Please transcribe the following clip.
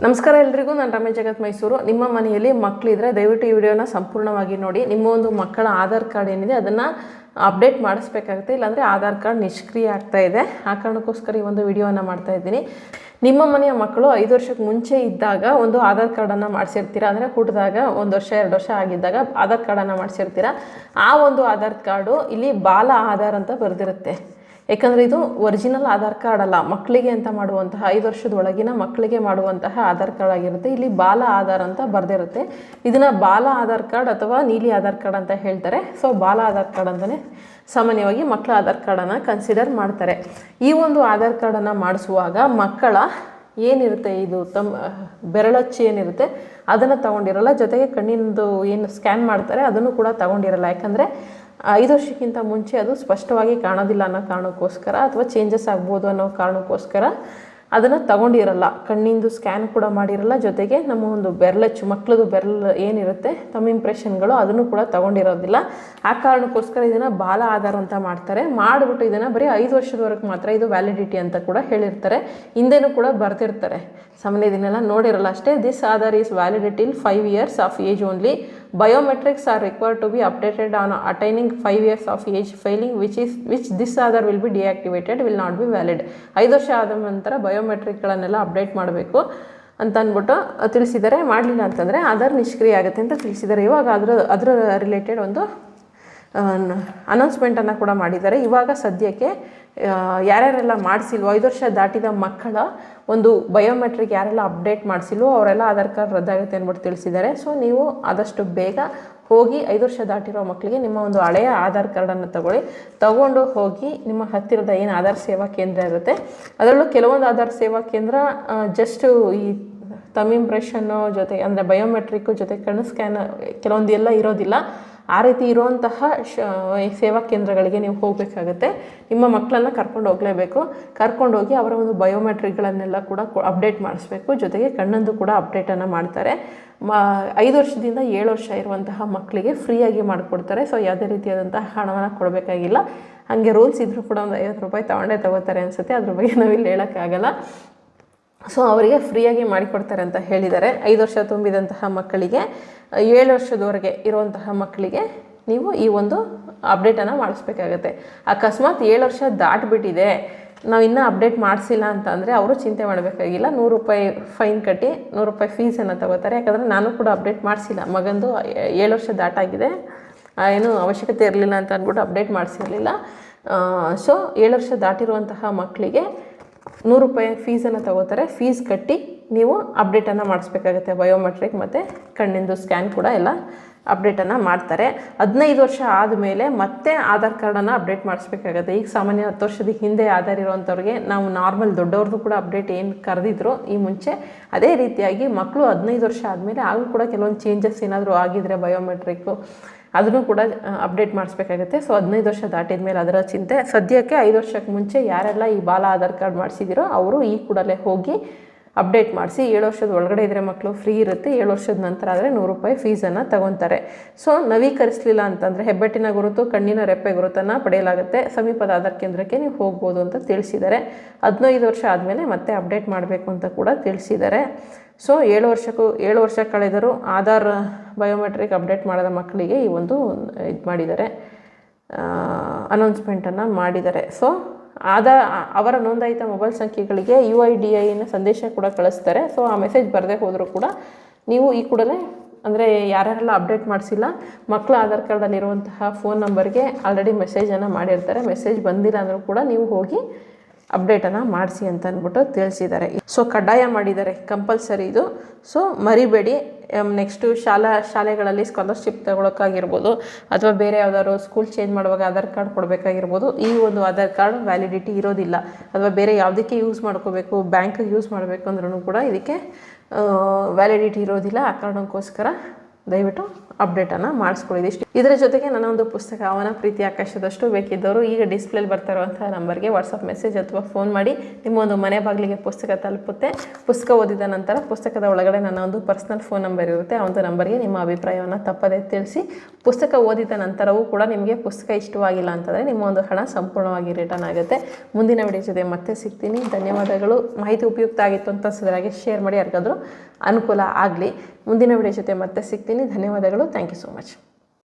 ನಮಸ್ಕಾರ ಎಲ್ರಿಗೂ, ನಾನು ರಮೇಶ್ ಜಗತ್ ಮೈಸೂರು. ನಿಮ್ಮ ಮನೆಯಲ್ಲಿ ಮಕ್ಕಳಿದ್ರೆ ದಯವಿಟ್ಟು ಈ ವಿಡಿಯೋನ ಸಂಪೂರ್ಣವಾಗಿ ನೋಡಿ. ನಿಮ್ಮ ಒಂದು ಮಕ್ಕಳ ಆಧಾರ್ ಕಾರ್ಡ್ ಏನಿದೆ ಅದನ್ನು ಅಪ್ಡೇಟ್ ಮಾಡಿಸ್ಬೇಕಾಗುತ್ತೆ, ಇಲ್ಲಾಂದರೆ ಆಧಾರ್ ಕಾರ್ಡ್ ನಿಷ್ಕ್ರಿಯ ಆಗ್ತಾ ಇದೆ. ಆ ಕಾರಣಕ್ಕೋಸ್ಕರ ಈ ಒಂದು ವಿಡಿಯೋನ ಮಾಡ್ತಾ ಇದ್ದೀನಿ. ನಿಮ್ಮ ಮನೆಯ ಮಕ್ಕಳು 5 ವರ್ಷಕ್ಕೆ ಮುಂಚೆ ಇದ್ದಾಗ ಒಂದು ಆಧಾರ್ ಕಾರ್ಡನ್ನು ಮಾಡಿಸಿರ್ತೀರ, ಅಂದರೆ ಹುಟ್ಟಿದಾಗ 1 ವರ್ಷ 2 ವರ್ಷ ಆಗಿದ್ದಾಗ ಆಧಾರ್ ಕಾರ್ಡನ್ನು ಮಾಡಿಸಿರ್ತೀರ. ಆ ಒಂದು ಆಧಾರ್ ಕಾರ್ಡು ಇಲ್ಲಿ ಬಾಲ ಆಧಾರ್ ಅಂತ ಬರೆದಿರುತ್ತೆ. ಯಾಕಂದರೆ ಇದು ಒರಿಜಿನಲ್ ಆಧಾರ್ ಕಾರ್ಡ್ ಅಲ್ಲ, ಮಕ್ಕಳಿಗೆ ಅಂತ ಮಾಡುವಂತಹ 5 ವರ್ಷದ ಒಳಗಿನ ಮಕ್ಕಳಿಗೆ ಮಾಡುವಂತಹ ಆಧಾರ್ ಕಾರ್ಡ್ ಆಗಿರುತ್ತೆ. ಇಲ್ಲಿ ಬಾಲ ಆಧಾರ್ ಅಂತ ಬರೆದಿರುತ್ತೆ. ಇದನ್ನು ಬಾಲ ಆಧಾರ್ ಕಾರ್ಡ್ ಅಥವಾ ನೀಲಿ ಆಧಾರ್ ಕಾರ್ಡ್ ಅಂತ ಹೇಳ್ತಾರೆ. ಸೊ ಬಾಲ ಆಧಾರ್ ಕಾರ್ಡ್ ಅಂತಲೇ ಸಾಮಾನ್ಯವಾಗಿ ಮಕ್ಕಳ ಆಧಾರ್ ಕಾರ್ಡನ್ನು ಕನ್ಸಿಡರ್ ಮಾಡ್ತಾರೆ. ಈ ಒಂದು ಆಧಾರ್ ಕಾರ್ಡನ್ನು ಮಾಡಿಸುವಾಗ ಮಕ್ಕಳ ಏನಿರುತ್ತೆ, ಇದು ಬೆರಳಚ್ಚು ಏನಿರುತ್ತೆ ಅದನ್ನು ತೊಗೊಂಡಿರಲ್ಲ, ಜೊತೆಗೆ ಕಣ್ಣಿನದು ಏನು ಸ್ಕ್ಯಾನ್ ಮಾಡ್ತಾರೆ ಅದನ್ನು ಕೂಡ ತೊಗೊಂಡಿರಲ್ಲ. ಯಾಕಂದರೆ 5 ವರ್ಷಕ್ಕಿಂತ ಮುಂಚೆ ಅದು ಸ್ಪಷ್ಟವಾಗಿ ಕಾಣೋದಿಲ್ಲ ಅನ್ನೋ ಕಾರಣಕ್ಕೋಸ್ಕರ, ಅಥವಾ ಚೇಂಜಸ್ ಆಗ್ಬೋದು ಅನ್ನೋ ಕಾರಣಕ್ಕೋಸ್ಕರ ಅದನ್ನು ತಗೊಂಡಿರಲ್ಲ. ಕಣ್ಣಿಂದು ಸ್ಕ್ಯಾನ್ ಕೂಡ ಮಾಡಿರಲ್ಲ, ಜೊತೆಗೆ ನಮ್ಮ ಒಂದು ಬೆರಳಚ್ಚು ಮಕ್ಕಳದು ಬೆರಳು ಏನಿರುತ್ತೆ ತಮ್ಮ ಇಂಪ್ರೆಷನ್ಗಳು ಅದನ್ನು ಕೂಡ ತಗೊಂಡಿರೋದಿಲ್ಲ. ಆ ಕಾರಣಕ್ಕೋಸ್ಕರ ಇದನ್ನು ಬಾಲ ಆಧಾರ ಅಂತ ಮಾಡ್ತಾರೆ. ಮಾಡಿಬಿಟ್ಟು ಇದನ್ನು ಬರೀ 5 ವರ್ಷದವರೆಗೆ ಮಾತ್ರ ಇದು ವ್ಯಾಲಿಡಿಟಿ ಅಂತ ಕೂಡ ಹೇಳಿರ್ತಾರೆ. ಹಿಂದೆನೂ ಕೂಡ ಬರ್ತಿರ್ತಾರೆ. ಸಾಮಾನ್ಯ ಇದನ್ನೆಲ್ಲ ನೋಡಿರಲ್ಲ ಅಷ್ಟೇ. This Aadhaar is valid till 5 years of age only. Biometrics are required to be updated on attaining 5 years of age. Failing which this Aadhaar will be deactivated, will not be valid. 5 ವರ್ಷ ಆದ ನಂತರ ಬಯೋಮೆಟ್ರಿಕ್ಗಳನ್ನೆಲ್ಲ ಅಪ್ಡೇಟ್ ಮಾಡಬೇಕು ಅಂತ ಅಂದ್ಬಿಟ್ಟು ತಿಳಿಸಿದ್ದಾರೆ. ಮಾಡಲಿಲ್ಲ ಅಂತಂದರೆ ಆಧಾರ್ ನಿಷ್ಕ್ರಿಯ ಆಗುತ್ತೆ ಅಂತ ತಿಳಿಸಿದ್ದಾರೆ. ಇವಾಗ ಅದರ ರಿಲೇಟೆಡ್ ಒಂದು ಅನೌನ್ಸ್ಮೆಂಟನ್ನು ಕೂಡ ಮಾಡಿದ್ದಾರೆ. ಇವಾಗ ಸದ್ಯಕ್ಕೆ ಯಾರ್ಯಾರೆಲ್ಲ ಮಾಡಿಸಿಲ್ವೋ 5 ವರ್ಷ ದಾಟಿದ ಮಕ್ಕಳ ಒಂದು ಬಯೋಮೆಟ್ರಿಕ್ ಯಾರೆಲ್ಲ ಅಪ್ಡೇಟ್ ಮಾಡಿಸಿಲ್ವೋ ಅವರೆಲ್ಲ ಆಧಾರ್ ಕಾರ್ಡ್ ರದ್ದಾಗುತ್ತೆ ಅಂದ್ಬಿಟ್ಟು ತಿಳಿಸಿದ್ದಾರೆ. ಸೊ ನೀವು ಆದಷ್ಟು ಬೇಗ ಹೋಗಿ 5 ವರ್ಷ ದಾಟಿರೋ ಮಕ್ಕಳಿಗೆ ನಿಮ್ಮ ಒಂದು ಹಳೆಯ ಆಧಾರ್ ಕಾರ್ಡನ್ನು ತಗೊಂಡು ಹೋಗಿ ನಿಮ್ಮ ಹತ್ತಿರದ ಏನು ಆಧಾರ್ ಸೇವಾ ಕೇಂದ್ರ ಇರುತ್ತೆ, ಅದರಲ್ಲೂ ಕೆಲವೊಂದು ಆಧಾರ್ ಸೇವಾ ಕೇಂದ್ರ ಜಸ್ಟು ಈ ತಮ್ಮ ಇಂಪ್ರೆಷನ್ನು ಜೊತೆ ಅಂದರೆ ಬಯೋಮೆಟ್ರಿಕ್ಕು ಜೊತೆ ಕಣ್ಣು ಸ್ಕ್ಯಾನ್ ಕೆಲವೊಂದು ಎಲ್ಲ ಇರೋದಿಲ್ಲ. ಆ ರೀತಿ ಇರುವಂತಹ ಸೇವಾ ಕೇಂದ್ರಗಳಿಗೆ ನೀವು ಹೋಗಬೇಕಾಗುತ್ತೆ. ನಿಮ್ಮ ಮಕ್ಕಳನ್ನು ಕರ್ಕೊಂಡು ಹೋಗಲೇಬೇಕು. ಕರ್ಕೊಂಡೋಗಿ ಅವರ ಒಂದು ಬಯೋಮೆಟ್ರಿಕ್ಗಳನ್ನೆಲ್ಲ ಕೂಡ ಅಪ್ಡೇಟ್ ಮಾಡಿಸ್ಬೇಕು. ಜೊತೆಗೆ ಕಣ್ಣಂದು ಕೂಡ ಅಪ್ಡೇಟನ್ನು ಮಾಡ್ತಾರೆ. 5 ವರ್ಷದಿಂದ 7 ವರ್ಷ ಇರುವಂತಹ ಮಕ್ಕಳಿಗೆ ಫ್ರೀಯಾಗಿ ಮಾಡಿಕೊಡ್ತಾರೆ. ಸೊ ಯಾವುದೇ ರೀತಿಯಾದಂತಹ ಹಣವನ್ನು ಕೊಡಬೇಕಾಗಿಲ್ಲ. ಹಾಗೆ ರೂಲ್ಸ್ ಇದ್ದರೂ ಕೂಡ ಒಂದು 50 ರೂಪಾಯಿ ತಗೋತಾರೆ ಅನಿಸುತ್ತೆ. ಅದ್ರ ಬಗ್ಗೆ ನಾವಿಲ್ಲಿ ಹೇಳೋಕ್ಕಾಗಲ್ಲ. ಸೊ ಅವರಿಗೆ ಫ್ರೀಯಾಗಿ ಮಾಡಿಕೊಡ್ತಾರೆ ಅಂತ ಹೇಳಿದ್ದಾರೆ. 5 ವರ್ಷ ತುಂಬಿದಂತಹ ಮಕ್ಕಳಿಗೆ 7 ವರ್ಷದವರೆಗೆ ಇರುವಂತಹ ಮಕ್ಕಳಿಗೆ ನೀವು ಈ ಒಂದು ಅಪ್ಡೇಟನ್ನು ಮಾಡಿಸ್ಬೇಕಾಗತ್ತೆ. ಅಕಸ್ಮಾತ್ 7 ವರ್ಷ ದಾಟಿಬಿಟ್ಟಿದೆ, ನಾವು ಇನ್ನೂ ಅಪ್ಡೇಟ್ ಮಾಡಿಸಿಲ್ಲ ಅಂತ ಅಂದರೆ ಅವರು ಚಿಂತೆ ಮಾಡಬೇಕಾಗಿಲ್ಲ. 100 ರೂಪಾಯಿ ಫೈನ್ ಕಟ್ಟಿ 100 ರೂಪಾಯಿ ಫೀಸನ್ನು ತಗೋತಾರೆ. ಯಾಕಂದರೆ ನಾನು ಕೂಡ ಅಪ್ಡೇಟ್ ಮಾಡಿಸಿಲ್ಲ, ಮಗಂದು 7 ವರ್ಷ ದಾಟಾಗಿದೆ, ಏನೂ ಅವಶ್ಯಕತೆ ಇರಲಿಲ್ಲ ಅಂತ ಅಂದ್ಬಿಟ್ಟು ಅಪ್ಡೇಟ್ ಮಾಡಿಸಿರಲಿಲ್ಲ. ಸೊ 7 ವರ್ಷ ದಾಟಿರುವಂತಹ ಮಕ್ಕಳಿಗೆ 100 ರೂಪಾಯಿ ಫೀಸನ್ನು ತಗೋತಾರೆ. ಫೀಸ್ ಕಟ್ಟಿ ನೀವು ಅಪ್ಡೇಟನ್ನು ಮಾಡಿಸ್ಬೇಕಾಗತ್ತೆ. ಬಯೋಮೆಟ್ರಿಕ್ ಮತ್ತು ಕಣ್ಣಿಂದು ಸ್ಕ್ಯಾನ್ ಕೂಡ ಎಲ್ಲ ಅಪ್ಡೇಟನ್ನು ಮಾಡ್ತಾರೆ. 15 ವರ್ಷ ಆದಮೇಲೆ ಮತ್ತೆ ಆಧಾರ್ ಕಾರ್ಡನ್ನು ಅಪ್ಡೇಟ್ ಮಾಡಿಸ್ಬೇಕಾಗತ್ತೆ. ಈಗ ಸಾಮಾನ್ಯ 10 ವರ್ಷದ ಹಿಂದೆ ಆಧಾರ್ ಇರೋವಂಥವ್ರಿಗೆ ನಾವು ನಾರ್ಮಲ್ ದೊಡ್ಡವ್ರದ್ದು ಕೂಡ ಅಪ್ಡೇಟ್ ಏನು ಕರೆದಿದ್ರು ಈ ಮುಂಚೆ, ಅದೇ ರೀತಿಯಾಗಿ ಮಕ್ಕಳು 15 ವರ್ಷ ಆದಮೇಲೆ ಆಗೂ ಕೂಡ ಕೆಲವೊಂದು ಚೇಂಜಸ್ ಏನಾದರೂ ಆಗಿದ್ರೆ ಬಯೋಮೆಟ್ರಿಕ್ಕು ಅದನ್ನು ಕೂಡ ಅಪ್ಡೇಟ್ ಮಾಡಿಸ್ಬೇಕಾಗುತ್ತೆ. ಸೊ 15 ವರ್ಷ ದಾಟಿದ ಮೇಲೆ ಅದರ ಚಿಂತೆ. ಸದ್ಯಕ್ಕೆ 5 ವರ್ಷಕ್ಕೆ ಮುಂಚೆ ಯಾರೆಲ್ಲ ಈ ಬಾಲ ಆಧಾರ್ ಕಾರ್ಡ್ ಮಾಡಿಸಿದಿರೋ ಅವರು ಈ ಕೂಡಲೇ ಹೋಗಿ ಅಪ್ಡೇಟ್ ಮಾಡಿಸಿ. 7 ವರ್ಷದ ಒಳಗಡೆ ಇದ್ದರೆ ಮಕ್ಕಳು ಫ್ರೀ ಇರುತ್ತೆ. 7 ವರ್ಷದ ನಂತರ ಆದರೆ 100 ರೂಪಾಯಿ ಫೀಸನ್ನು ತಗೊತಾರೆ. ಸೊ ನವೀಕರಿಸಲಿಲ್ಲ ಅಂತಂದರೆ ಹೆಬ್ಬೆಟ್ಟಿನ ಗುರುತು, ಕಣ್ಣಿನ ರೆಪ್ಪೆ ಗುರುತನ್ನು ಪಡೆಯಲಾಗುತ್ತೆ. ಸಮೀಪದ ಆಧಾರ್ ಕೇಂದ್ರಕ್ಕೆ ನೀವು ಹೋಗ್ಬೋದು ಅಂತ ತಿಳಿಸಿದ್ದಾರೆ. 15 ವರ್ಷ ಆದಮೇಲೆ ಮತ್ತೆ ಅಪ್ಡೇಟ್ ಮಾಡಬೇಕು ಅಂತ ಕೂಡ ತಿಳಿಸಿದ್ದಾರೆ. ಸೊ 7 ವರ್ಷ ಕಳೆದರೂ ಆಧಾರ್ ಬಯೋಮೆಟ್ರಿಕ್ ಅಪ್ಡೇಟ್ ಮಾಡದ ಮಕ್ಕಳಿಗೆ ಈ ಒಂದು ಇದು ಮಾಡಿದ್ದಾರೆ, ಅನೌನ್ಸ್ಮೆಂಟನ್ನು ಮಾಡಿದ್ದಾರೆ. ಸೊ ಅವರ ನೋಂದಾಯಿತ ಮೊಬೈಲ್ ಸಂಖ್ಯೆಗಳಿಗೆ UIDAIನ ಸಂದೇಶ ಕೂಡ ಕಳಿಸ್ತಾರೆ. ಸೊ ಆ ಮೆಸೇಜ್ ಬರದೇ ಹೋದರೂ ಕೂಡ ನೀವು ಈ ಕೂಡಲೇ ಅಂದರೆ ಯಾರ್ಯಾರೆಲ್ಲ ಅಪ್ಡೇಟ್ ಮಾಡಿಸಿಲ್ಲ ಮಕ್ಕಳ ಆಧಾರ್ ಕಾರ್ಡಲ್ಲಿರುವಂತಹ ಫೋನ್ ನಂಬರ್ಗೆ ಆಲ್ರೆಡಿ ಮೆಸೇಜನ್ನು ಮಾಡಿರ್ತಾರೆ. ಮೆಸೇಜ್ ಬಂದಿಲ್ಲ ಅಂದರೂ ಕೂಡ ನೀವು ಹೋಗಿ ಅಪ್ಡೇಟನ್ನು ಮಾಡಿಸಿ ಅಂತ ಅಂದ್ಬಿಟ್ಟು ತಿಳಿಸಿದ್ದಾರೆ. ಸೊ ಕಡ್ಡಾಯ ಮಾಡಿದ್ದಾರೆ, ಕಂಪಲ್ಸರಿ ಇದು. ಸೊ ಮರಿಬೇಡಿ. ನೆಕ್ಸ್ಟು ಶಾಲೆಗಳಲ್ಲಿ ಸ್ಕಾಲರ್ಶಿಪ್ ತಗೊಳಕ್ಕಾಗಿರ್ಬೋದು, ಅಥವಾ ಬೇರೆ ಯಾವುದಾದ್ರು ಸ್ಕೂಲ್ ಚೇಂಜ್ ಮಾಡುವಾಗ ಆಧಾರ್ ಕಾರ್ಡ್ ಕೊಡಬೇಕಾಗಿರ್ಬೋದು. ಈ ಒಂದು ಆಧಾರ್ ಕಾರ್ಡ್ ವ್ಯಾಲಿಡಿಟಿ ಇರೋದಿಲ್ಲ. ಅಥವಾ ಬೇರೆ ಯಾವುದಕ್ಕೆ ಯೂಸ್ ಮಾಡ್ಕೋಬೇಕು, ಬ್ಯಾಂಕಿಗೆ ಯೂಸ್ ಮಾಡಬೇಕು ಅಂದ್ರೂ ಕೂಡ ಇದಕ್ಕೆ ವ್ಯಾಲಿಡಿಟಿ ಇರೋದಿಲ್ಲ. ಆ ಕಾರಣಕ್ಕೋಸ್ಕರ ದಯವಿಟ್ಟು ಅಪ್ಡೇಟನ್ನು ಮಾಡಿಸ್ಕೊಳ್ಳಿದ್ದು. ಇದರ ಜೊತೆಗೆ ನನ್ನ ಒಂದು ಪುಸ್ತಕ ಅವನ ಪ್ರೀತಿ ಆಕಾಶದಷ್ಟು ಬೇಕಿದ್ದವರು ಈಗ ಡಿಸ್ಪ್ಲೇಲಿ ಬರ್ತಾ ಇರುವಂಥ ನಂಬರ್ಗೆ ವಾಟ್ಸಪ್ ಮೆಸೇಜ್ ಅಥವಾ ಫೋನ್ ಮಾಡಿ ನಿಮ್ಮ ಒಂದು ಮನೆ ಬಾಗಿಲಿಗೆ ಪುಸ್ತಕ ತಲುಪುತ್ತೆ. ಪುಸ್ತಕ ಓದಿದ ನಂತರ ಪುಸ್ತಕದ ಒಳಗಡೆ ನನ್ನ ಒಂದು ಪರ್ಸ್ನಲ್ ಫೋನ್ ನಂಬರ್ ಇರುತ್ತೆ. ಆ ಒಂದು ನಂಬರ್ಗೆ ನಿಮ್ಮ ಅಭಿಪ್ರಾಯವನ್ನು ತಪ್ಪದೇ ತಿಳಿಸಿ. ಪುಸ್ತಕ ಓದಿದ ನಂತರವೂ ಕೂಡ ನಿಮಗೆ ಪುಸ್ತಕ ಇಷ್ಟವಾಗಿಲ್ಲ ಅಂತಂದರೆ ನಿಮ್ಮ ಒಂದು ಹಣ ಸಂಪೂರ್ಣವಾಗಿ ರಿಟರ್ನ್ ಆಗುತ್ತೆ. ಮುಂದಿನ ವಿಡಿಯೋ ಜೊತೆ ಮತ್ತೆ ಸಿಗ್ತೀನಿ. ಧನ್ಯವಾದಗಳು. ಮಾಹಿತಿ ಉಪಯುಕ್ತ ಆಗಿತ್ತು ಅಂತ ಅನ್ಸಿದ್ರೆ ಶೇರ್ ಮಾಡಿ, ಯಾರಿಗಾದರೂ ಅನುಕೂಲ ಆಗಲಿ. ಮುಂದಿನ ವಿಡಿಯೋ ಜೊತೆ ಮತ್ತೆ ಸಿಗ್ತೀನಿ. ಧನ್ಯವಾದಗಳು. Thank you so much.